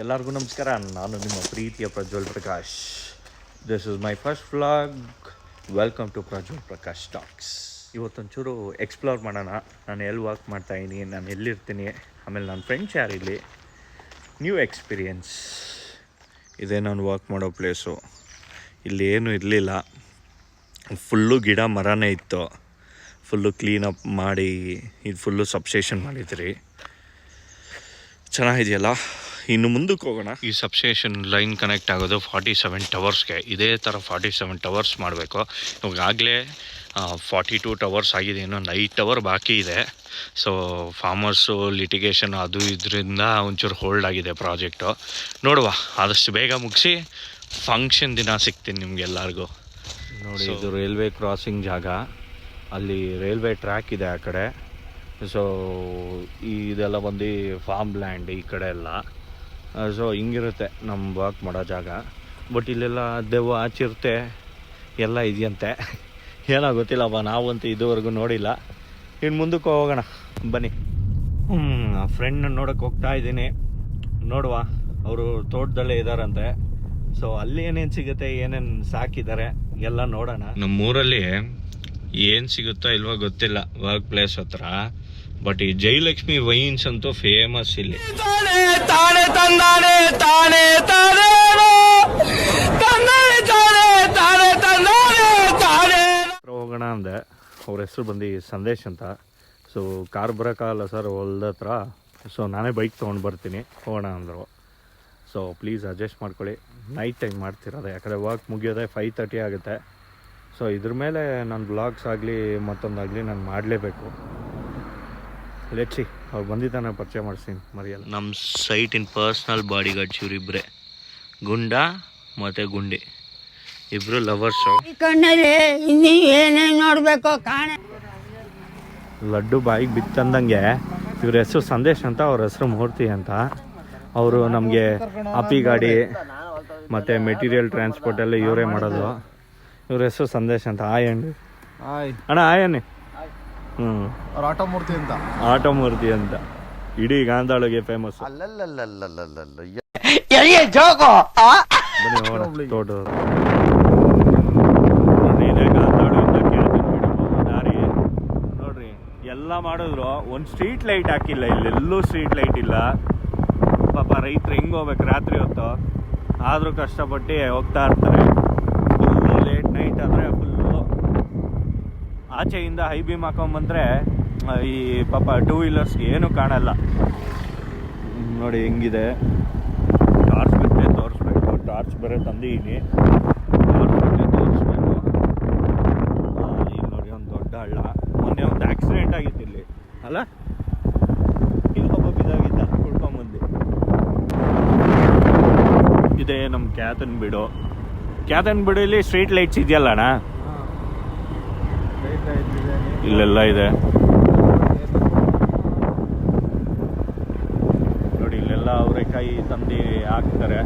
ಎಲ್ಲರಿಗೂ ನಮಸ್ಕಾರ. ನಾನು ನಿಮ್ಮ ಪ್ರೀತಿಯ Prajwal Prakash. This is my first vlog. Welcome to Prajwal Prakash talks. ಇವತ್ತೊಂಚೂರು ಎಕ್ಸ್ಪ್ಲೋರ್ ಮಾಡೋಣ. ನಾನು ಎಲ್ಲಿ ವರ್ಕ್ ಮಾಡ್ತಾಯಿದ್ದೀನಿ, ನಾನು ಎಲ್ಲಿರ್ತೀನಿ, ಆಮೇಲೆ ನನ್ನ ಫ್ರೆಂಡ್ಸ್ ಯಾರಿಲ್ಲಿ, ನ್ಯೂ ಎಕ್ಸ್ಪೀರಿಯನ್ಸ್. ಇದೇ ನಾನು ವರ್ಕ್ ಮಾಡೋ ಪ್ಲೇಸು. ಇಲ್ಲಿ ಏನೂ ಇರಲಿಲ್ಲ, ಫುಲ್ಲು ಗಿಡ ಮರನೇ ಇತ್ತು. ಫುಲ್ಲು ಕ್ಲೀನಪ್ ಮಾಡಿ ಇದು ಫುಲ್ಲು ಸಬ್ಸ್ಟೇಷನ್ ಮಾಡಿದ್ರಿ. ಚೆನ್ನಾಗಿದೆಯಲ್ಲ. ಇನ್ನು ಮುಂದಕ್ಕೆ ಹೋಗೋಣ. ಈ ಸಬ್ಸ್ಟೇಷನ್ ಲೈನ್ ಕನೆಕ್ಟ್ ಆಗೋದು 47 ಟವರ್ಸ್ಗೆ. ಇದೇ ಥರ 47 ಟವರ್ಸ್ ಮಾಡಬೇಕು. ಇವಾಗಲೇ 42 ಟವರ್ಸ್ ಆಗಿದೆ, ಇನ್ನೊಂದು 5 ಟವರ್ ಬಾಕಿ ಇದೆ. ಸೊ ಫಾರ್ಮರ್ಸು ಲಿಟಿಗೇಷನ್ ಅದು ಇದರಿಂದ ಒಂಚೂರು ಹೋಲ್ಡ್ ಆಗಿದೆ ಪ್ರಾಜೆಕ್ಟು. ನೋಡುವ, ಆದಷ್ಟು ಬೇಗ ಮುಗಿಸಿ ಫಂಕ್ಷನ್ ದಿನ ಸಿಗ್ತೀನಿ ನಿಮಗೆಲ್ಲರಿಗೂ. ನೋಡಿ, ಇದು ರೈಲ್ವೆ ಕ್ರಾಸಿಂಗ್ ಜಾಗ. ಅಲ್ಲಿ ರೈಲ್ವೆ ಟ್ರ್ಯಾಕ್ ಇದೆ ಆ ಕಡೆ. ಸೊ ಇದೆಲ್ಲ ಬಂದು ಫಾರ್ಮ್ ಲ್ಯಾಂಡ್ ಈ ಕಡೆ ಎಲ್ಲ. ಸೊ ಹಿಂಗಿರುತ್ತೆ ನಮ್ಮ ವರ್ಕ್ ಮಾಡೋ ಜಾಗ. ಬಟ್ ಇಲ್ಲೆಲ್ಲ ದೆವ್ವ ಚಿರತೆ ಎಲ್ಲ ಇದೆಯಂತೆ. ಏನೋ ಗೊತ್ತಿಲ್ಲಪ್ಪ, ನಾವಂತೂ ಇದುವರೆಗೂ ನೋಡಿಲ್ಲ. ಇನ್ನು ಮುಂದಕ್ಕೆ ಹೋಗೋಣ ಬನ್ನಿ. ಫ್ರೆಂಡ್ ನೋಡೋಕೆ ಹೋಗ್ತಾ ಇದ್ದೀನಿ. ನೋಡುವ, ಅವರು ತೋಟದಲ್ಲೇ ಇದ್ದಾರಂತೆ. ಸೊ ಅಲ್ಲಿ ಏನೇನು ಸಿಗುತ್ತೆ, ಏನೇನು ಸಾಕಿದ್ದಾರೆ ಎಲ್ಲ ನೋಡೋಣ. ನಮ್ಮೂರಲ್ಲಿ ಏನು ಸಿಗುತ್ತೋ ಇಲ್ವೋ ಗೊತ್ತಿಲ್ಲ ವರ್ಕ್ ಪ್ಲೇಸ್ ಹತ್ರ. ಬಟ್ ಈ ಜಯಲಕ್ಷ್ಮಿ ವೈನ್ಸ್ ಅಂತೂ ಫೇಮಸ್ ಇಲ್ಲಿ. ಹೋಗೋಣ ಅಂದೆ. ಅವ್ರ ಹೆಸರು ಬಂದು ಸಂದೇಶ್ ಅಂತ. ಸೊ ಕಾರ್ ಬರೋಕ್ಕಾಗಲ್ಲ ಸರ್ ಹೊಲ್ದ ಹತ್ರ. ಸೊ ನಾನೇ ಬೈಕ್ ತೊಗೊಂಡು ಬರ್ತೀನಿ, ಹೋಗೋಣ ಅಂದರು. ಸೊ ಪ್ಲೀಸ್ ಅಡ್ಜಸ್ಟ್ ಮಾಡ್ಕೊಳ್ಳಿ. ನೈಟ್ ಟೈಮ್ ಮಾಡ್ತಿರೋದು, ಯಾಕಂದರೆ ವರ್ಕ್ ಮುಗಿಯೋದೆ 5:30 ಆಗುತ್ತೆ. ಸೊ ಇದ್ರ ಮೇಲೆ ನಾನು ಬ್ಲಾಗ್ಸ್ ಆಗಲಿ ಮತ್ತೊಂದಾಗಲಿ ನಾನು ಮಾಡಲೇಬೇಕು. ಲೆಟ್ಸಿ ಅವ್ರು ಬಂದಿದ್ದಾನೆ, ಪರಿಚಯ ಮಾಡಿಸ್ತೀನಿ, ಮರಿಯಲ್ಲ. ನಮ್ಮ ಸೈಟಿನ ಪರ್ಸ್ನಲ್ ಬಾಡಿ ಗಾರ್ಡ್ಸ್ ಇವರಿಬ್ಬರೇ, ಗುಂಡ ಮತ್ತು ಗುಂಡಿ, ಇಬ್ಬರು ಲವರ್ಸು. ನೋಡಬೇಕು ಲಡ್ಡು ಬಾಯಿಗೆ ಬಿತ್ತಂದಂಗೆ. ಇವ್ರ ಹೆಸರು ಸಂದೇಶ್ ಅಂತ, ಅವ್ರ ಹೆಸರು ಮೂರ್ತಿ ಅಂತ. ಅವರು ನಮಗೆ ಅಪ್ಪಿ ಗಾಡಿ ಮತ್ತು ಮೆಟೀರಿಯಲ್ ಟ್ರಾನ್ಸ್ಪೋರ್ಟ್ ಎಲ್ಲ ಇವರೇ ಮಾಡೋದು. ಇವ್ರ ಹೆಸರು ಸಂದೇಶ್ ಅಂತ. ಆಯ್ ಅಂడి ಅಣ್ಣ, ಆಯನ್ನಿ. ಆಟೋ ಮೂರ್ತಿ ಅಂತ ಇಡೀ ಗಾಂಧಾಳಿಗೆ ಫೇಮಸ್. ತೋಟ ದಾರಿ ನೋಡ್ರಿ, ಎಲ್ಲ ಮಾಡಿದ್ರು ಒಂದು ಸ್ಟ್ರೀಟ್ ಲೈಟ್ ಹಾಕಿಲ್ಲ. ಇಲ್ಲೆಲ್ಲೂ ಸ್ಟ್ರೀಟ್ ಲೈಟ್ ಇಲ್ಲ. ಪಾಪ ರೈತರು ಹೆಂಗೆ ಹೋಗ್ಬೇಕು ರಾತ್ರಿ ಹೊತ್ತು, ಆದರೂ ಕಷ್ಟಪಟ್ಟು ಹೋಗ್ತಾ ಇರ್ತಾರೆ. ಫುಲ್ಲು ಲೇಟ್ ನೈಟ್ ಆದರೆ ಫುಲ್ಲು ಆಚೆಯಿಂದ ಹೈ ಬೀಮ್ ಹಾಕೊಂಬಂದರೆ ಈ ಪಾಪ 2 ವೀಲರ್ಸ್ಗೆ ಏನೂ ಕಾಣಲ್ಲ. ನೋಡಿ ಹೆಂಗಿದೆ. ಟಾರ್ಚ್ ಬಿಟ್ಟೆ ತೋರಿಸ್ಬೇಕು. ಟಾರ್ಚ್ ಬೇರೆ ತಂದಿದ್ದೀನಿ, ಟಾರ್ಚ್ ಬಿಟ್ಟೆ ತೋರಿಸ್ಬೇಕು. ಇಲ್ಲಿ ನೋಡಿ ಒಂದು ದೊಡ್ಡ ಹಳ್ಳ. ಮೊನ್ನೆ ಒಂದು ಆಕ್ಸಿಡೆಂಟ್ ಆಗಿತ್ತು ಇಲ್ಲಿ, ಅಲ್ಲ? ಇಲ್ಲೊಬ್ಬ ಬಿದ್ದಾಗಿದ್ದ, ಕುಡ್ಕೊಂಬಂದು. ಇದೇ ನಮ್ಮ ಕ್ಯಾತನ್ ಬಿಡು. ಕ್ಯಾತನ್ ಬಿಡಲ್ಲಿ ಸ್ಟ್ರೀಟ್ ಲೈಟ್ಸ್ ಇದೆಯಲ್ಲ ಅಣ್ಣ, ಇಲ್ಲೆಲ್ಲ ಇದೆ ನೋಡಿ. ಇಲ್ಲೆಲ್ಲ ಅವರೆಕಾಯಿ ತಂದು ಹಾಕ್ತಾರೆ.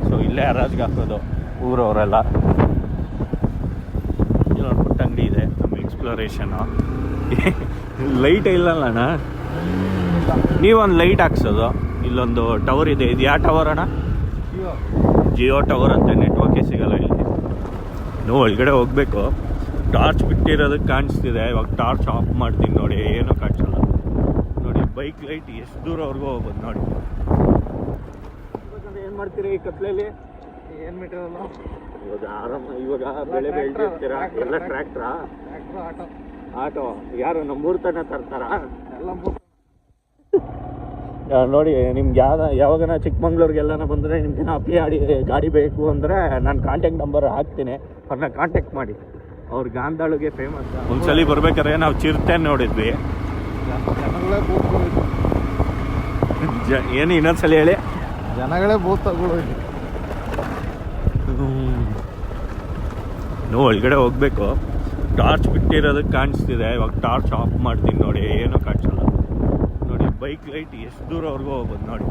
ಸೊ ಇಲ್ಲೇ ಹರಾಜ್ಗೆ ಹಾಕೋದು ಊರವರೆಲ್ಲ. ಇಲ್ಲೊಂದು ಪುಟ್ಟ ಅಂಗಡಿ ಇದೆ, ನಮ್ಮ ಎಕ್ಸ್ಪ್ಲೋರೇಷನು. ಲೈಟ್ ಇಲ್ಲಲ್ಲ ಅಣ್ಣ, ನೀವೊಂದು ಲೈಟ್ ಹಾಕ್ಸೋದು. ಇಲ್ಲೊಂದು ಟವರ್ ಇದೆ. ಇದು ಯಾವ ಟವರ್ ಅಣ್ಣ? ಜಿಯೋ ಟವರ್ ಅಂತ. ನೆಟ್ವರ್ಕೇ ಸಿಗಲ್ಲ ಇಲ್ಲಿ. ನಾವು ಒಳಗಡೆ ಹೋಗ್ಬೇಕು. ಟಾರ್ಚ್ ಬಿಟ್ಟಿರೋದಕ್ಕೆ ಕಾಣಿಸ್ತಿದೆ. ಇವಾಗ ಟಾರ್ಚ್ ಆಫ್ ಮಾಡ್ತೀನಿ ನೋಡಿ, ಏನೂ ಕಾಣಿಸಲ್ಲ ನೋಡಿ. ಬೈಕ್ ಲೈಟ್ ಎಷ್ಟು ದೂರವರೆಗೂ ಹೋಗ್ಬೋದು ನೋಡಿ. ಏನು ಮಾಡ್ತೀರಿ ಈ ಕತ್ಲೆಯಲ್ಲಿ? ಏನು ಮೆಟೀರಿಯಲ್ಲ ಇವಾಗ ಇವಾಗ ಬೆಳೆ ಬೆಳೆದಿರ್ತೀರಾ? ಎಲ್ಲ ಟ್ರ್ಯಾಕ್ಟ್ರಾ? ಆಟೋ ಯಾರು ನಮ್ಮೂರು ತನಕ ತರ್ತಾರಾ? ನೋಡಿ, ನಿಮ್ಗೆ ಯಾವಾಗನ ಚಿಕ್ಕಮಂಗ್ಳೂರಿಗೆಲ್ಲ ಬಂದರೆ ನಿಮ್ಗೆ ಅಪ್ಪಿ ಗಾಡಿ ಬೇಕು ಅಂದರೆ ನಾನು ಕಾಂಟ್ಯಾಕ್ಟ್ ನಂಬರ್ ಹಾಕ್ತೀನಿ, ಅವ್ರನ್ನ ಕಾಂಟ್ಯಾಕ್ಟ್ ಮಾಡಿ. ಅವ್ರು ಗಾಂಧಾಳಿಗೆ ಫೇಮಸ್. ಒಂದ್ಸಲಿ ಬರ್ಬೇಕಾದ್ರೆ ನಾವು ಚಿರತೆ ನೋಡಿದ್ವಿ. ಏನು ಇನ್ನೊಂದ್ಸಲಿ ಹೇಳಿ? ಜನಗಳೇ ಭೂತಗಳು. ನಾವು ಒಳಗಡೆ ಹೋಗ್ಬೇಕು. ಟಾರ್ಚ್ ಬಿಟ್ಟಿರೋದಕ್ಕೆ ಕಾಣಿಸ್ತಿದೆ. ಇವಾಗ ಟಾರ್ಚ್ ಆಫ್ ಮಾಡ್ತೀನಿ ನೋಡಿ, ಏನೂ ಕಾಣಿಸಲ್ಲ ನೋಡಿ. ಬೈಕ್ ಲೈಟ್ ಎಷ್ಟು ದೂರವರೆಗೂ ಹೋಗ್ಬೋದು ನೋಡಿ.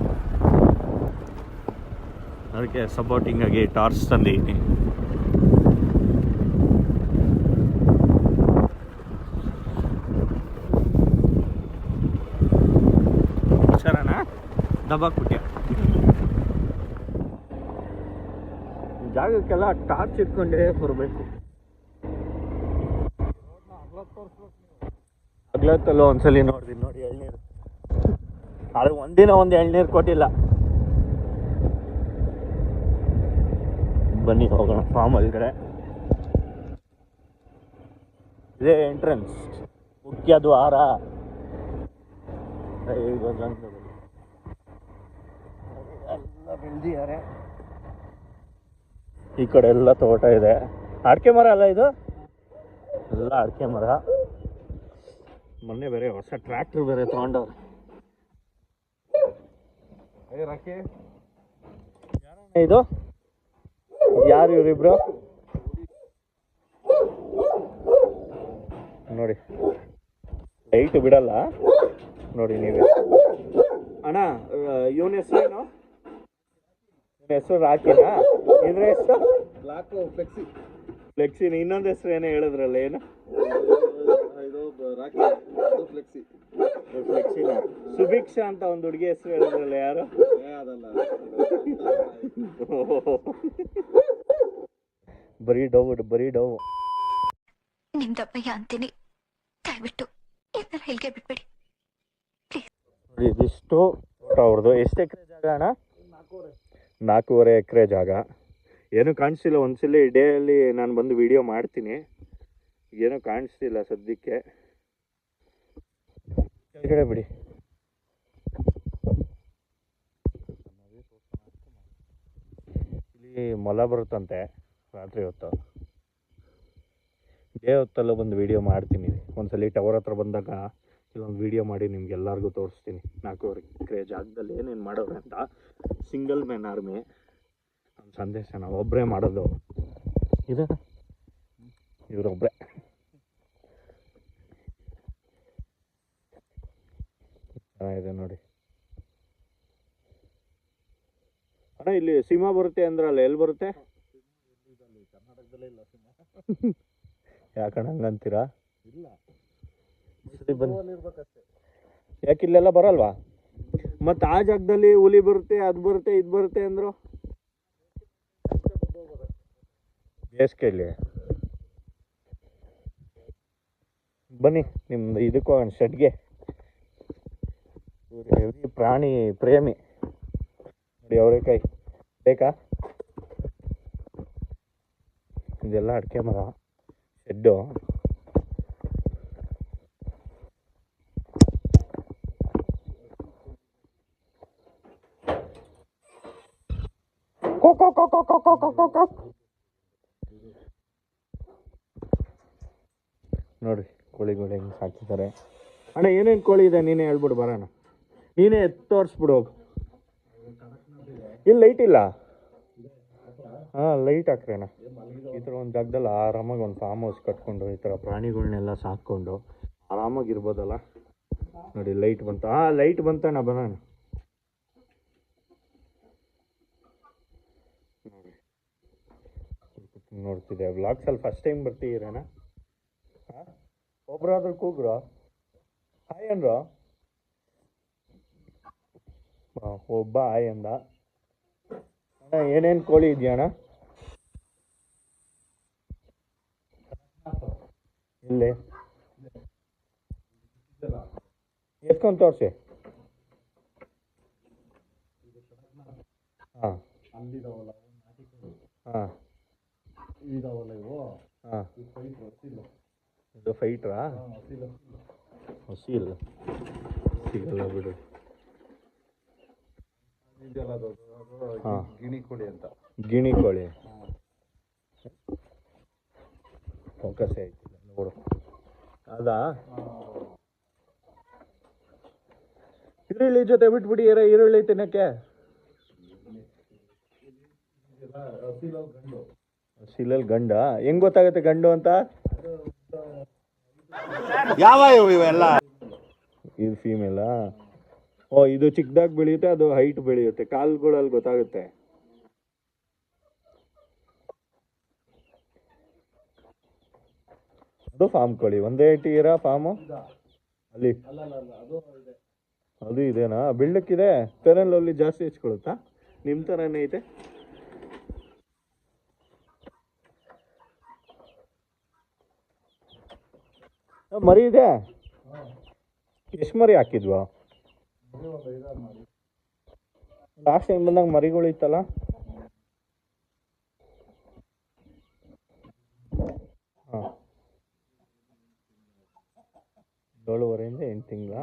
ಅದಕ್ಕೆ ಸಪೋರ್ಟಿಂಗ್ ಆಗಿ ಟಾರ್ಚ್ ತಂದಿದ್ದೀನಿ. ಸರನಾ ದಬ್ಬಾಕ್ಬಿಟ್ಟೆ. ಜಾಗಕ್ಕೆಲ್ಲ ಟಾರ್ಚ್ ಇಟ್ಕೊಂಡೇ ಬರಬೇಕು. ಹಗ್ಲತ್ತಲ್ಲೂ ಒಂದ್ಸಲಿ ನೋಡ್ತೀನಿ ನೋಡಿ ಎಳ್ನೀರು. ಅದು ಒಂದಿನ ಒಂದು ಎಳ್ನೀರು ಕೊಟ್ಟಿಲ್ಲ. ಬನ್ನಿ ಹೋಗೋಣ ಫಾರ್ಮ್ ಒಳಗಡೆ. ಇದೇ ಎಂಟ್ರೆನ್ಸ್, ಮುಖ್ಯ ದ್ವಾರ. ಈಗ ಎಲ್ಲ ಬೆಳೆದಿದ್ದಾರೆ. ಈ ಕಡೆ ಎಲ್ಲ ತೋಟ ಇದೆ. ಅಡಿಕೆ ಮರ ಅಲ್ಲ ಇದು, ಎಲ್ಲ ಅಡಿಕೆ ಮರ. ಮೊನ್ನೆ ಬೇರೆ ಹೊಸ ಟ್ರ್ಯಾಕ್ಟರ್ ಬೇರೆ ತಗೊಂಡವ್ರೆ. ಇದು ಯಾರು ಇವರಿಬ್ರು ನೋಡಿ, ಲೈಟ್ ಬಿಡಲ್ಲ ನೋಡಿ ನೀವೇ. ಅಣ್ಣ ಇವನ ಹೆಸರೇನು? ಹೆಸರು ರಾಕಿನಾ? ಇದ್ರ ಹೆಸರು ಫ್ಲೆಕ್ಸಿ. ಫ್ಲೆಕ್ಸಿನ ಇನ್ನೊಂದು ಹೆಸರು ಏನೋ ಹೇಳಿದ್ರಲ್ಲ, ಏನು? ಫ್ಲೆಕ್ಸಿನ. ಸುಭಿಕ್ಷಾ ಅಂತ ಒಂದು ಹುಡುಗಿ ಹೆಸರು ಹೇಳಿದ್ರಲ್ಲ, ಯಾರು? ಬರೀ ಡವ್. ನಿಮ್ದಪ್ಪಯ್ಯ ಅಂತೀನಿ, ದಯವಿಟ್ಟು ಇದನ್ನ ಹೇಳಿಕೆ ಬಿಟ್ಬಿಡಿ. ಇದಿಷ್ಟು ತೋಟ ಅವ್ರದ್ದು. ಎಷ್ಟು ಎಕರೆ ಜಾಗ ಅಣ್ಣ? 4.5 ಎಕರೆ ಜಾಗ. ಏನು ಕಾಣಿಸ್ತಿಲ್ಲ. ಒಂದ್ಸಲಿ ಡೇಯಲ್ಲಿ ನಾನು ಬಂದು ವಿಡಿಯೋ ಮಾಡ್ತೀನಿ. ಏನೂ ಕಾಣಿಸ್ತಿಲ್ಲ ಸದ್ಯಕ್ಕೆ. ಕೆಳಗಡೆ ಬಿಡಿ. ಇಲ್ಲಿ ಮೊಲ ಬರುತ್ತಂತೆ ರಾತ್ರಿ ಹೊತ್ತು. ಡೇ ಹೊತ್ತಲ್ಲೂ ಬಂದು ವಿಡಿಯೋ ಮಾಡ್ತೀನಿ. ಒಂದ್ಸಲಿ ಟವರ್ ಹತ್ರ ಬಂದಾಗ ಇಲ್ಲೊಂದು ವಿಡಿಯೋ ಮಾಡಿ ನಿಮ್ಗೆಲ್ಲರಿಗೂ ತೋರಿಸ್ತೀನಿ. 4.5 ಎಕರೆ ಜಾಗದಲ್ಲಿ ಏನೇನು ಮಾಡೋರು ಅಂತ. ಸಿಂಗಲ್ ಮ್ಯಾನ್ ಆರ್ಮಿ ನಮ್ಮ ಸಂದೇಶ. ನಾವು ಒಬ್ಬರೇ ಮಾಡೋದು ಇದು, ಇವರೊಬ್ಬರೇ. ಚೆನ್ನಾಗಿದೆ ನೋಡಿ ಅಣ್ಣ. ಇಲ್ಲಿ ಸಿಂಹ ಬರುತ್ತೆ ಅಂದ್ರಲ್ಲ, ಎಲ್ಲಿ ಬರುತ್ತೆ? ಯಾಕಣ್ಣ ಹಂಗಂತೀರಾ? ಯಾಕೆ ಇಲ್ಲೆಲ್ಲ ಬರಲ್ವಾ? ಮತ್ತು ಆ ಜಾಗದಲ್ಲಿ ಹುಲಿ ಬರುತ್ತೆ, ಅದು ಬರುತ್ತೆ, ಇದು ಬರುತ್ತೆ ಅಂದರು. ಬೇಸಿಗೆಯಲ್ಲಿ ಬನ್ನಿ ನಿಮ್ದು ಇದಕ್ಕೂ ಶೆಡ್ಗೆ. ಪ್ರಾಣಿ ಪ್ರೇಮಿ ನೋಡಿ. ಅವರೇಕಾಯಿ ಬೇಕಾ? ಇದೆಲ್ಲ ಅಡಿಕೆ ಮರ, ಶೆಡ್ಡು. ನೋಡಿ ಕೋಳಿಗಳು ಹೆಂಗೆ ಸಾಕಿದ್ದಾರೆ. ಅಣ್ಣ ಏನೇನು ಕೋಳಿ ಇದೆ ನೀನೇ ಹೇಳ್ಬಿಡು, ಬರೋಣ. ನೀನೇ ತೋರಿಸ್ಬಿಡು. ಇಲ್ಲಿ ಲೈಟ್ ಇಲ್ಲ. ಹಾಂ, ಲೈಟ್ ಹಾಕ್ರೇಣ. ಈ ಥರ ಒಂದು ಜಾಗದಲ್ಲಿ ಆರಾಮಾಗಿ ಒಂದು ಫಾರ್ಮ್ ಹೌಸ್ ಕಟ್ಕೊಂಡು ಈ ಥರ ಪ್ರಾಣಿಗಳನ್ನೆಲ್ಲ ಸಾಕ್ಕೊಂಡು ಆರಾಮಾಗಿರ್ಬೋದಲ್ಲ. ನೋಡಿ ಲೈಟ್ ಬಂತು. ಹಾಂ, ಲೈಟ್ ಬಂತಣ್ಣ, ಬರೋಣ. ನೋಡ್ತಿದ್ದೆ ವ್ಲಾಗ್ಸಲ್ಲಿ ಫಸ್ಟ್ ಟೈಮ್ ಬರ್ತಿದ್ದೀರಣ್ಣ. ಹಾಂ, ಒಬ್ಬರಾದ್ರೂ ಕೂಗ್ರು ಹಾಯ್ ಅಂದ್ರು. ಒಬ್ಬ ಹಾಯ್ ಅಂದ. ಅಣ್ಣ ಏನೇನು ಕೋಳಿ ಇದೆಯಣ್ಣ? ಇಲ್ಲಿ ಎತ್ಕೊಂಡು ತೋರಿಸಿ. ಹಾಂ ಹಾಂ ಹಾಂ, ಇದು ಫೈಟ್ರಾ? ಹಸಿಲ್ ಸಿಗಲ್ಲ ಬಿಡು. ಹಾಂ, ಗಿಣಿ ಕೋಳಿ ಅಂತ. ಗಿಣಿ ಕೋಳಿ ಫೋಕಸ್ ಆಯ್ತಿಲ್ಲ ನೋಡು. ಅದಾ ಈರುಳ್ಳಿ ಜೊತೆ ಬಿಟ್ಬಿಡಿ. ಈರುಳ್ಳಿ ತಿನ್ನಕ್ಕೆ ಹಸಿಲಲ್ಲಿ ಗಂಡ ಹೆಂಗ್ ಗೊತ್ತಾಗುತ್ತೆ ಗಂಡು ಅಂತ? ಯಾವ ಇವೆಲ್ಲ? ಇದು ಫೀಮೇಲಾ? ಓ, ಇದು ಚಿಕ್ಕದಾಗಿ ಬೆಳೆಯುತ್ತೆ, ಅದು ಹೈಟ್ ಬೆಳೆಯುತ್ತೆ. ಕಾಲುಗಳಲ್ಲಿ ಗೊತ್ತಾಗುತ್ತೆ. ಅದು ಫಾರ್ಮ್ ಕೋಳಿ. ಒಂದೇ ಇಟ್ಟಿದ್ದೀರಾ ಫಾರ್ಮು ಅಲ್ಲಿ? ಅದು ಇದೇನಾ? ಬೆಳ್ಳಕ್ಕಿದೆ. ಪೆರಲ್ಲಲ್ಲಿ ಜಾಸ್ತಿ ಹೆಚ್ಕೊಳುತ್ತಾ? ನಿಮ್ಮ ಥರನೇ ಐತೆ. ಮರಿ ಇದೆ. ಎಷ್ಟು ಮರಿ ಹಾಕಿದ್ವಾ? ಲಾಸ್ಟ್ ಟೈಮ್ ಬಂದಾಗ ಮರಿಗಳು ಇತ್ತಲ್ಲ. ಹಾಂ, 7.5 8 ತಿಂಗಳ.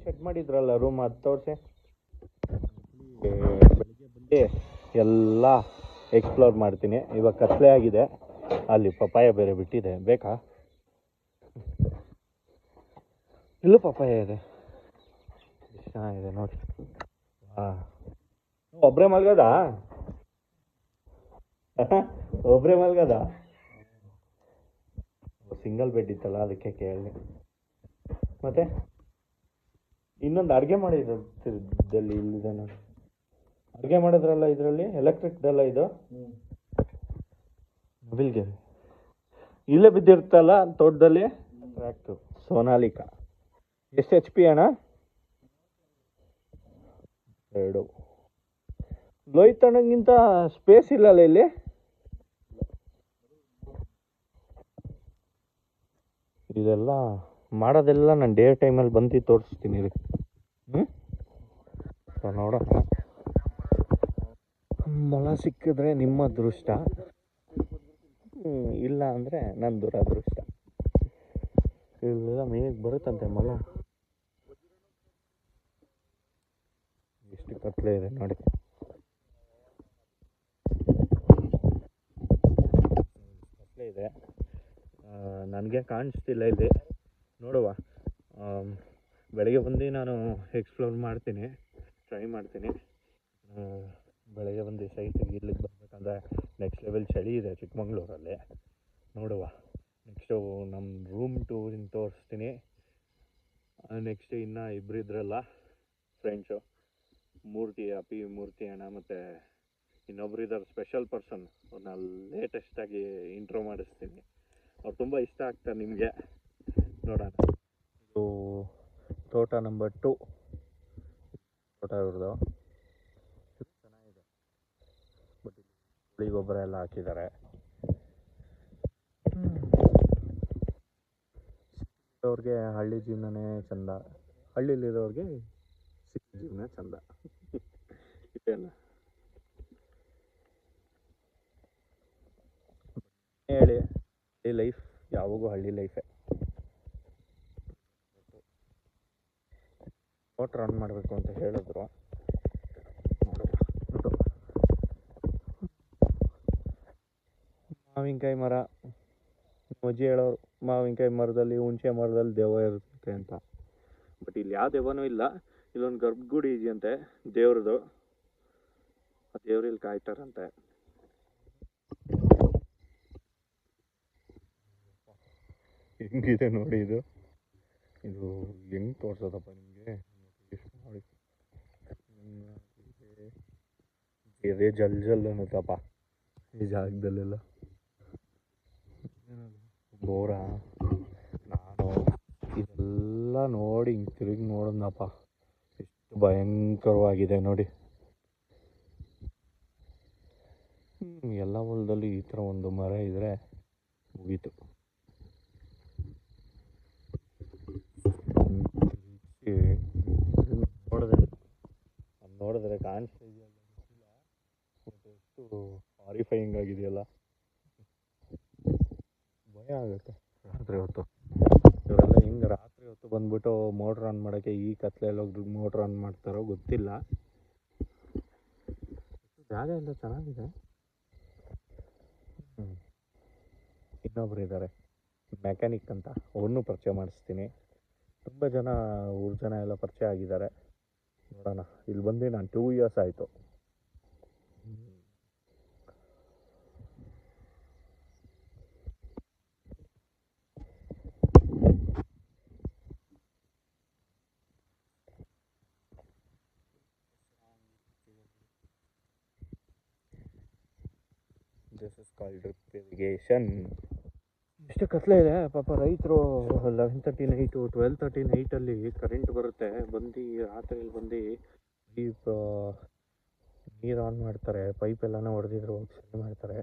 ಸೆಟ್ ಮಾಡಿದ್ರಲ್ಲ ರೂಮ್, ಅದು ತೋರಿಸಿ. ಬೆಳಿಗ್ಗೆ ಬಂದು ಎಲ್ಲ ಎಕ್ಸ್ಪ್ಲೋರ್ ಮಾಡ್ತೀನಿ. ಇವಾಗ ಕತ್ಲೆ ಆಗಿದೆ, ಅಲ್ಲಿ ಪಪ್ಪಾಯ ಬೇರೆ ಬಿಟ್ಟಿದೆ, ಬೇಕಾ? ಇಲ್ಲೂ ಪಪ್ಪಾಯ ಇದೆ, ಎಷ್ಟು ಚೆನ್ನಾಗಿದೆ ನೋಡಿ. ಹಾಂ, ಒಬ್ಬರೇ ಮಲ್ಗದ? ಒಬ್ಬರೇ ಮಲ್ಗದ? ಸಿಂಗಲ್ ಬೆಡ್ ಇತ್ತಲ್ಲ, ಅದಕ್ಕೆ ಕೇಳಿ. ಮತ್ತೆ ಇನ್ನೊಂದು ಅಡುಗೆ ಮಾಡಿದ್ದಲ್ಲಿ ಇಲ್ಲಿದೆ ನೋಡಿ. ಅಡುಗೆ ಮಾಡಿದ್ರಲ್ಲ ಇದರಲ್ಲಿ, ಎಲೆಕ್ಟ್ರಿಕ್ದಲ್ಲ ಇದು. ಮೊಬೈಲ್ಗೆ ಇಲ್ಲೇ ಬಿದ್ದಿರ್ತಲ್ಲ ತೋಟದಲ್ಲಿ. ಟ್ರ್ಯಾಕ್ಟು ಸೋನಾಲಿಕಾ. ಎಷ್ಟು HP ಅಣ್ಣ? 2. ಲೋಹಿತ್ ಅಣ್ಣಗಿಂತ ಸ್ಪೇಸ್ ಇಲ್ಲಲ್ಲ ಇಲ್ಲಿ. ಇದೆಲ್ಲ ಮಾಡೋದೆಲ್ಲ ನಾನು ಡೇ ಟೈಮಲ್ಲಿ ಬಂದು ತೋರಿಸ್ತೀನಿ ರೀ. ನೋಡೋಣ, ಮೊಲ ಸಿಕ್ಕಿದ್ರೆ ನಿಮ್ಮ ಅದೃಷ್ಟ, ಇಲ್ಲ ಅಂದರೆ ನನ್ನ ದುರದೃಷ್ಟ. ಇಲ್ಲೆಲ್ಲ ಮೇಗೆ ಬರುತ್ತಂತೆ ಮೊಲ. ಎಷ್ಟು ಕತ್ಲೆ ಇದೆ ನೋಡಿ. ಕತ್ಲೆ ಇದೆ, ನನಗೆ ಕಾಣಿಸ್ತಿಲ್ಲ ಇಲ್ಲಿ. ನೋಡುವ, ಬೆಳಗ್ಗೆ ಬಂದು ನಾನು ಎಕ್ಸ್ಪ್ಲೋರ್ ಮಾಡ್ತೀನಿ, ಟ್ರೈ ಮಾಡ್ತೀನಿ. ಬೆಳಗ್ಗೆ ಬಂದು ಸೈಟಿಗೆ ಇಲ್ಲಿಗೆ ಬರಬೇಕಂದ್ರೆ ನೆಕ್ಸ್ಟ್ ಲೆವೆಲ್ ಚಳಿ ಇದೆ ಚಿಕ್ಕಮಂಗ್ಳೂರಲ್ಲಿ. ನೋಡುವ, ನೆಕ್ಸ್ಟು ನಮ್ಮ ರೂಮ್ ಟೂರಿನ ತೋರಿಸ್ತೀನಿ. ನೆಕ್ಸ್ಟ್ ಇನ್ನು ಇಬ್ಬರು ಇದ್ರಲ್ಲ ಫ್ರೆಂಡ್ಸು, ಮೂರ್ತಿ ಅಣ್ಣ ಮತ್ತು ಇನ್ನೊಬ್ರು ಇದ್ದಾರೆ ಸ್ಪೆಷಲ್ ಪರ್ಸನ್, ಅವ್ರನ್ನ ಲೇಟೆಸ್ಟಾಗಿ ಇಂಟ್ರೋ ಮಾಡಿಸ್ತೀನಿ. ಅವ್ರು ತುಂಬ ಇಷ್ಟ ಆಗ್ತಾರೆ ನಿಮಗೆ. ನೋಡೋಣ. ಇದು ತೋಟ ನಂಬರ್ 2, ತೋಟ ಇವ್ರದ್ದು. ಚೆನ್ನಾಗಿದೆ, ಬಟ್ ಹುಳಿ ಗೊಬ್ಬರ ಎಲ್ಲ ಹಾಕಿದ್ದಾರೆ. ಅವ್ರಿಗೆ ಹಳ್ಳಿ ಜೀವನನೇ ಚಂದ, ಹಳ್ಳಿಲಿರೋರಿಗೆ ಸಿಟಿ ಜೀವನ ಚಂದ. ಇದೇನ ಹೇಳಿ, ಹಳ್ಳಿ ಲೈಫ್ ಯಾವಾಗೂ ಹಳ್ಳಿ ಲೈಫೇ. ಮೋಟ್ರ್ ರನ್ ಮಾಡಬೇಕು ಅಂತ ಹೇಳಿದ್ರು. ಮಾವಿನಕಾಯಿ ಮರ, ಅಜ್ಜಿ ಹೇಳೋರು ಮಾವಿನಕಾಯಿ ಮರದಲ್ಲಿ, ಹುಣಸೆ ಮರದಲ್ಲಿ ದೆವ್ವ ಇರುತ್ತೆ ಅಂತ. ಬಟ್ ಇಲ್ಲಿ ಯಾವ ದೆವ್ವನೂ ಇಲ್ಲ. ಇಲ್ಲೊಂದು ಗರ್ಭಗುಡಿ ಇದೆಯಂತೆ ದೇವ್ರದ್ದು, ಆ ದೇವ್ರಲ್ಲಿ ಕಾಯ್ತಾರಂತೆ. ಹೆಂಗಿದೆ ನೋಡಿ ಇದು. ಇದು ಹೆಂಗೆ ತೋರ್ಸೋದಪ್ಪ ನಿಮಗೆ ನೋಡಿ. ಇದೇ ಜಲ್ ಅನ್ನುತ್ತಪ್ಪ ಈ ಜಾಗದಲ್ಲೆಲ್ಲ. ಬೋರ, ನಾನು ಇದೆಲ್ಲ ನೋಡಿ ಹಿಂಗೆ ತಿರುಗಿ ನೋಡಿದ್ನಪ್ಪ, ಎಷ್ಟು ಭಯಂಕರವಾಗಿದೆ ನೋಡಿ. ಎಲ್ಲ ಹೊಲದಲ್ಲಿ ಈ ಥರ ಒಂದು ಮರ ಇದ್ದರೆ ಮುಗೀತು. ನೋಡಿದ್ರೆ ಕಾಣಿಸ್ತಾ ಇದೆಯಲ್ಲ, ಗೊತ್ತಿಲ್ಲ, ಎಷ್ಟು ಹಾರಿಫೈಯಿಂಗ್ ಆಗಿದೆಯಲ್ಲ, ಭಯ ಆಗುತ್ತೆ ರಾತ್ರಿ ಹೊತ್ತು. ಇವರೆಲ್ಲ ಹಿಂಗೆ ರಾತ್ರಿ ಹೊತ್ತು ಬಂದ್ಬಿಟ್ಟು ಮೋಟ್ರ್ ಆನ್ ಮಾಡೋಕ್ಕೆ ಈ ಕತ್ಲೆಯಲ್ಲಿ ಹೋಗಿ ಮೋಟ್ರ್ ಆನ್ ಮಾಡ್ತಾರೋ ಗೊತ್ತಿಲ್ಲ. ಜಾಗ ಎಲ್ಲ ಚೆನ್ನಾಗಿದೆ. ಇನ್ನೊಬ್ರು ಇದ್ದಾರೆ ಮೆಕ್ಯಾನಿಕ್ ಅಂತ, ಅವ್ರನ್ನೂ ಪರಿಚಯ ಮಾಡಿಸ್ತೀನಿ. ತುಂಬ ಜನ ಊರು ಜನ ಎಲ್ಲ ಪರಿಚಯ ಆಗಿದ್ದಾರೆ. ನೋಡೋಣ, ಇಲ್ಲಿ ಬಂದು ನಾನು 2 years ಆಯಿತು. This is called drip irrigation. ಎಷ್ಟು ಕತ್ಲೆ ಇದೆ ಪಾಪ ರೈತರು. 11:30 ನೈಟು, 12:30 ನೈಟಲ್ಲಿ ಕರೆಂಟ್ ಬರುತ್ತೆ. ಬಂದು ರಾತ್ರಿಯಲ್ಲಿ ಬಂದು ನೀರು ಆನ್ ಮಾಡ್ತಾರೆ, ಪೈಪ್ ಎಲ್ಲಾನು ಹೊಡೆದಿದ್ರು ಹೋಗಿ ಸರಿ ಮಾಡ್ತಾರೆ.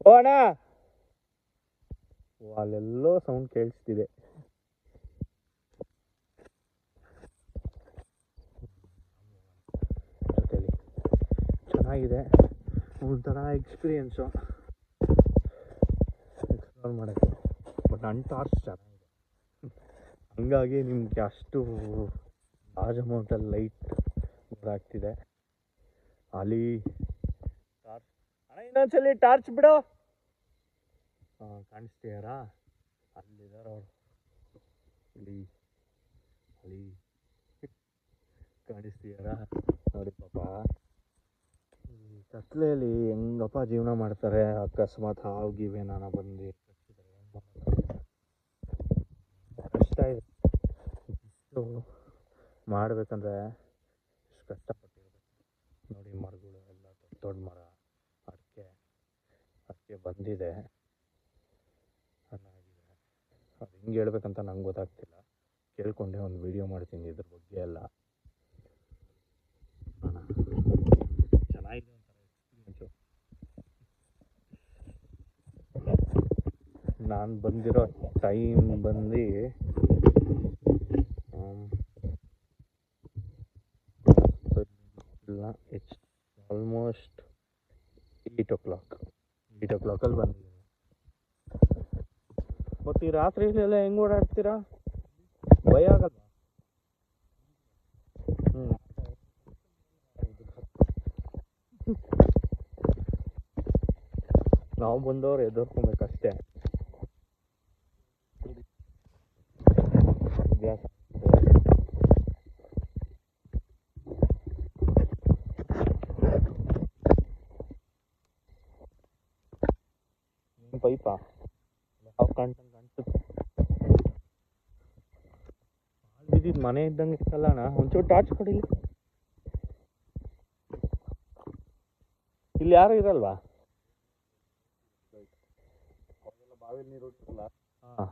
ಓ ಅಣ್ಣ, ಅಲ್ಲೆಲ್ಲೋ ಸೌಂಡ್ ಕೇಳಿಸ್ತಿದೆ. ಜೊತೆಲಿ ಚೆನ್ನಾಗಿದೆ, ಒಂಥರ ಎಕ್ಸ್ಪೀರಿಯೆನ್ಸು ಎಕ್ಸ್ಪ್ಲೋರ್ ಮಾಡೋಕ್ಕೆ. ಬಟ್ ನನ್ನ ಟಾರ್ಚ್ ಚೆನ್ನಾಗಿದೆ, ಹಂಗಾಗಿ ನಿಮಗೆ ಅಷ್ಟು ಲಾರ್ಜ್ ಅಮೌಂಟಲ್ಲಿ ಲೈಟ್ ಗೊತ್ತಾಗ್ತಿದೆ. ಅಲ್ಲಿ ಟಾರ್ಚ್ ಅಣ್ಣ, ಇನ್ನೊಂದ್ಸಲಿ ಟಾರ್ಚ್ ಬಿಡು. ಕಾಣಿಸ್ತೀಯಾರಾ? ಅಲ್ಲಿದ್ದಾರೆ ಅವರು, ಅಲ್ಲಿ ಅಲ್ಲಿ ಕಾಣಿಸ್ತೀಯಾರಾ? ನೋಡಿ ಪಾಪ ಈ ಕತ್ಲೆಯಲ್ಲಿ ಹೆಂಗಪ್ಪ ಜೀವನ ಮಾಡ್ತಾರೆ. ಅಕಸ್ಮಾತ್ ಹಾವು ಗೀವೇನಾನ ಬಂದು ಕಷ್ಟ ಇದೆ. ಇಷ್ಟು ಮಾಡಬೇಕಂದ್ರೆ ಇಷ್ಟು ಕಷ್ಟಪಟ್ಟಿರ್ಬೇಕು. ನೋಡಿ ಮರಗಳು ಎಲ್ಲ ದೊಡ್ಡ ದೊಡ್ಡ ಮರ, ಅಡಿಕೆ ಬಂದಿದೆ, ಚೆನ್ನಾಗಿದೆ. ಅದು ಹೆಂಗೆ ಹೇಳ್ಬೇಕಂತ ನಂಗೆ ಗೊತ್ತಾಗ್ತಿಲ್ಲ. ಕೇಳ್ಕೊಂಡೆ ಒಂದು ವಿಡಿಯೋ ಮಾಡ್ತೀನಿ ಇದ್ರ ಬಗ್ಗೆ ಎಲ್ಲ. ಚೆನ್ನಾಗಿದೆ ಒಂಥರ ಎಕ್ಸ್ಪೀರಿಯೆನ್ಸು. ನಾನು ಬಂದಿರೋ ಟೈಮ್ ಬಂದು ಇಟ್ಸ್ ಆಲ್ಮೋಸ್ಟ್ 8 o'clock. 8 o'clockಲ್ಲಿ ಬಂದಿದ್ದೀನಿ. ಮತ್ತು ಈ ರಾತ್ರಿಲೆಲ್ಲ ಹೆಂಗೆ ಓಡಾಡ್ತೀರಾ? ಭಯ ಆಗಲ್ವಾ? ನಾವು ಬಂದವ್ರು ಎದುರ್ಕೊಬೇಕಷ್ಟೇ. ಅಭ್ಯಾಸ ಪೈಪಾ ಯಾವ ಕಾಣ್ಸುತ್ತೆ. ಬಿದ್ದಿದ್ದು ಮನೆ ಇದ್ದಂಗೆ ಇತ್ತಲ್ಲಣ್ಣ. ಒಂಚೂರು ಟಾರ್ಚ್ ಕೊಡಿಲಿ. ಇಲ್ಲಿ ಯಾರು ಇರಲ್ವಾ? ಬಾವಿಲಿ ನೀರು ಇರ್ತಲ್ಲ, ಹಾಂ,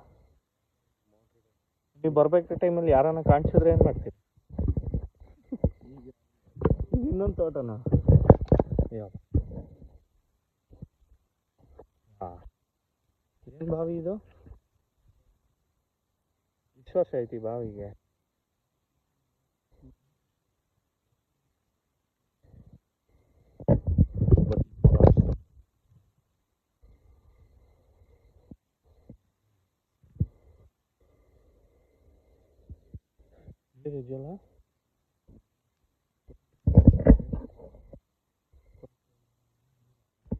ನೀವು ಬರ್ಬೇಕು ಟೈಮಲ್ಲಿ ಯಾರನ್ನ ಕಾಣಿಸಿದ್ರೆ ಏನು ಮಾಡ್ತೀರಿ? ಇನ್ನೊಂದು ತೋಟನ? ಹಾಂ, ಏನು ಬಾವಿ ಇದು? ಎಷ್ಟು ವರ್ಷ ಆಯ್ತು ಈ ಬಾವಿಗೆ? ಇದೆಯಲ್ಲ,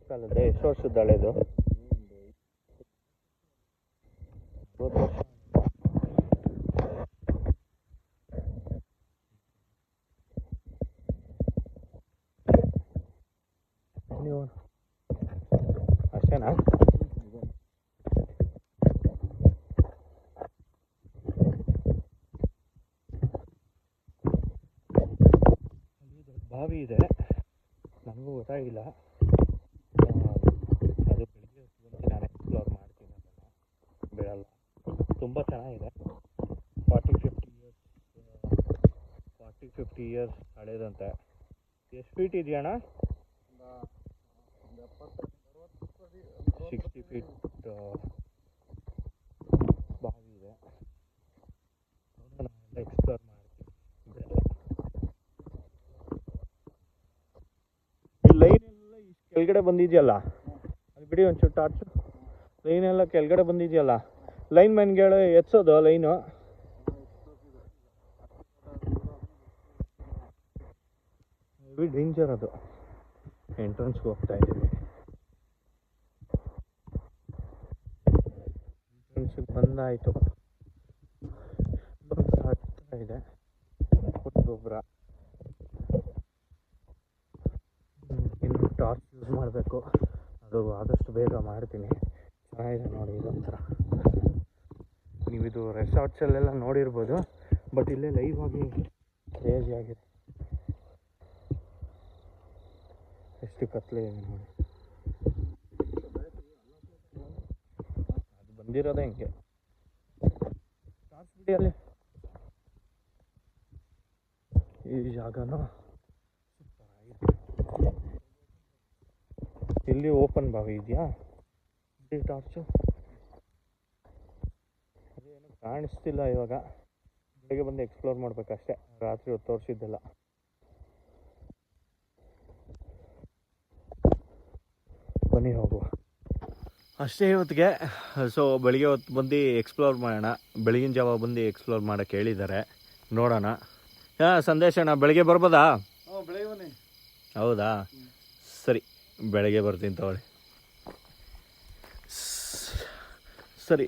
ಕಾಲದ ಎಷ್ಟು ವರ್ಷದ ಹಳೆದು? 50 ವರ್ಷ. ನೀವು ಅಷ್ಟೇನಾ? ಬಾವಿ ಇದೆ, ನನಗೂ ಗೊತ್ತಾಗಿಲ್ಲ. ಅದು ಬೆಳಿಗ್ಗೆ ಬಂದು ನಾನು ಎಕ್ಸ್ಪ್ಲೋರ್ ಮಾಡ್ತೀನಿ ಅದನ್ನು, ಬಿಡಲ್ಲ. ತುಂಬ ಚೆನ್ನಾಗಿದೆ. 40-50 ಇಯರ್ಸ್ ಹಳೇದಂತೆ. ಎಷ್ಟು ಫೀಟ್ ಇದೆಯಣ್ಣ? 60 ಫೀಟ್ ಬಾವಿ ಇದೆ. ನಾನೆಲ್ಲ ಎಕ್ಸ್ಪ್ಲೋರ್ ಮಾಡ್ತೀನಿ, ಬಿಡಲ್ಲ. ಈ ಲೈನ್ ಎಲ್ಲ ಇಷ್ಟು ಕೆಳಗಡೆ ಬಂದಿದೆಯಲ್ಲ, ಅದು ಬಿಡಿ ಒಂಚೂರು ಟಾರ್ಚು. ಲೈನ್ ಎಲ್ಲ ಕೆಳಗಡೆ ಬಂದಿದೆಯಲ್ಲ, ಲೈನ್ ಮ್ಯಾನ್ಗಳು ಎತ್ಸೋದು ಲೈನು. ಹೆವಿ ಡೇಂಜರ್ ಅದು. ಎಂಟ್ರೆನ್ಸ್ಗೆ ಹೋಗ್ತಾ ಇದ್ದೀವಿ. ಎಂಟ್ರೆನ್ಸಿಗೆ ಬಂದಾಯಿತು. ಹತ್ತಿರ ಇದೆ ಗೊಬ್ಬರ. ಇನ್ನು ಟಾರ್ಚ್ ಯೂಸ್ ಮಾಡಬೇಕು, ಅದು ಆದಷ್ಟು ಬೇಗ ಮಾಡ್ತೀನಿ. ಚೆನ್ನಾಗಿದೆ ನೋಡಿ ಇದೊಂಥರ. ನೀವಿದು ರೆಸಾರ್ಟ್ಸಲ್ಲೆಲ್ಲ ನೋಡಿರ್ಬೋದು, ಬಟ್ ಇಲ್ಲೇ ಲೈವ್ ಆಗಿ ಕ್ರೇಜಿ ಆಗಿದೆ. ಎಷ್ಟು ಕತ್ಲೆ ಇದೆ ನೋಡಿ. ಅದು ಬಂದಿರೋದೇ ಹಿಂಗೆ. ಟಾರ್ಚ್ ಬಿಡಿ ಅಲ್ಲಿ. ಈ ಜಾಗನೂ ಇಲ್ಲಿ ಓಪನ್ ಬಾವಿ ಇದೆಯಾ? ಟಾರ್ಚು ಅದೇನು ಕಾಣಿಸ್ತಿಲ್ಲ ಇವಾಗ. ಬೆಳಗ್ಗೆ ಬಂದು ಎಕ್ಸ್ಪ್ಲೋರ್ ಮಾಡ್ಬೇಕಷ್ಟೇ, ರಾತ್ರಿ ಹೊತ್ತು ತೋರಿಸಿದ್ದೆಲ್ಲ. ಬನ್ನಿ ಹೋಗುವ ಅಷ್ಟೇ ಇವತ್ತಿಗೆ. ಸೊ ಬೆಳಿಗ್ಗೆ ಹೊತ್ತು ಬಂದು ಎಕ್ಸ್ಪ್ಲೋರ್ ಮಾಡೋಣ. ಬೆಳಗಿನ ಜಾವ ಬಂದು ಎಕ್ಸ್ಪ್ಲೋರ್ ಮಾಡೋಕ್ಕೆ ಹೇಳಿದ್ದಾರೆ, ನೋಡೋಣ. ಸಂದೇಶ ಅಣ್ಣ ಬೆಳಗ್ಗೆ ಬರ್ಬೋದಾ? ಬೆಳಗ್ಗೆ ಬನ್ನಿ. ಹೌದಾ, ಸರಿ ಬೆಳಗ್ಗೆ ಬರ್ತೀನಿ ತಗೊಳ್ಳಿ. ಸರಿ,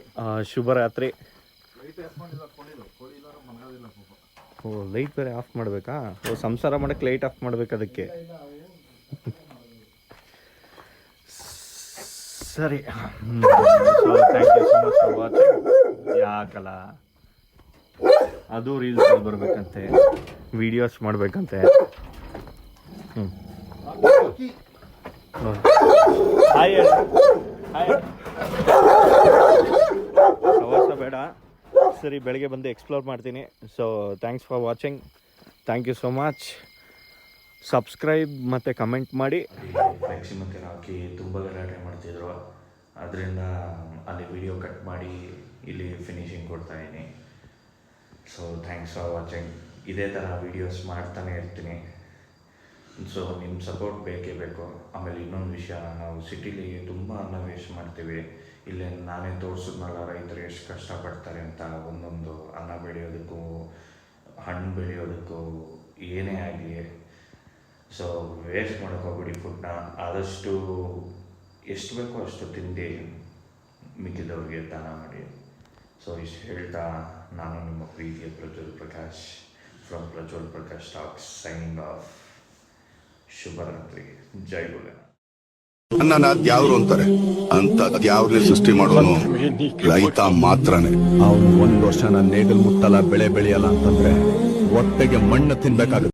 ಶುಭರಾತ್ರಿ. ಓ ಲೈಟ್ ಬೇರೆ ಆಫ್ ಮಾಡಬೇಕಾ? ಓ ಸಂಸಾರ ಮಾಡೋಕ್ಕೆ ಲೈಟ್ ಆಫ್ ಮಾಡ್ಬೇಕು ಅದಕ್ಕೆ. ಸರಿ, thank you so much for watching. ಯಾಕಲ್ಲ ಅದು ರೀಲ್ಸ್ ಬರಬೇಕಂತೆ, ವಿಡಿಯೋಸ್ ಮಾಡಬೇಕಂತೆ. ಹಾಯ್ ಹಾಯ್, ಪ್ರವಾಸ ಬೇಡ. ಸರಿ ಬೆಳಗ್ಗೆ ಬಂದು ಎಕ್ಸ್ಪ್ಲೋರ್ ಮಾಡ್ತೀನಿ. So thanks for watching, thank you so much. Subscribe ಮತ್ತು ಕಮೆಂಟ್ ಮಾಡಿ. ಫ್ಲೆಕ್ಸಿ ಮತ್ತು ಹಾಕಿ ತುಂಬ ಗಲಾಟೆ ಮಾಡ್ತಿದ್ರು, ಅದರಿಂದ ಅಲ್ಲಿ ವಿಡಿಯೋ ಕಟ್ ಮಾಡಿ ಇಲ್ಲಿ ಫಿನಿಶಿಂಗ್ ಕೊಡ್ತಾಯಿದ್ದೀನಿ. So thanks for watching. ಇದೇ ಥರ ವೀಡಿಯೋಸ್ ಮಾಡ್ತಾನೆ ಇರ್ತೀನಿ. ಸೊ ನಿಮ್ಮ ಸಪೋರ್ಟ್ ಬೇಕೇ ಬೇಕು. ಆಮೇಲೆ ಇನ್ನೊಂದು ವಿಷಯ, ನಾವು ಸಿಟಿಲಿ ತುಂಬ ಅನ್ನ ವೇಸ್ಟ್ ಮಾಡ್ತೀವಿ. ಇಲ್ಲೇ ನಾನೇ ತೋರಿಸಿದ್ನಲ್ಲ ರೈತರು ಎಷ್ಟು ಕಷ್ಟಪಡ್ತಾರೆ ಅಂತ. ಒಂದೊಂದು ಅನ್ನ ಬೆಳೆಯೋದಕ್ಕೂ ಹಣ್ಣು ಬೆಳೆಯೋದಕ್ಕೂ ಏನೇ ಆಗಲಿ. ಸೊ ವೇಸ್ಟ್ ಮಾಡೋಕ್ಕೋಗ್ಬಿಡಿ ಫುಡ್ನ. ಆದಷ್ಟು ಎಷ್ಟು ಬೇಕೋ ಅಷ್ಟು ತಿಂದು ಮಿಕ್ಕಿದವ್ರಿಗೆ ದಾನ ಮಾಡಿ. ಸೊ ಇಷ್ಟು ಹೇಳ್ತಾ ನಾನು ನಿಮ್ಮ ಪ್ರೀತಿಯ Prajwal Prakash from Prajwal Prakash talks signing off. ಶುಭರಾತ್ರಿ, ಜೈ ಭೋಲೆನಾಥ್. ಅನ್ನನ ದ್ಯಾವ್ರು ಅಂತಾರೆ ಅಂತ ದ್ಯಾವ್ರನ್ನೇ ಸೃಷ್ಟಿ ಮಾಡೋನು ರೈತ ಮಾತ್ರನೇ. ಅವನು 1 ವರ್ಷ ನೇಗಲ್ ಮುಟ್ಟಲ್ಲ, ಬೆಳೆ ಬೆಳೆಯಲ್ಲ ಅಂತಂದ್ರೆ ಹೊಟ್ಟೆಗೆ ಮಣ್ಣು ತಿನ್ಬೇಕಾಗುತ್ತೆ.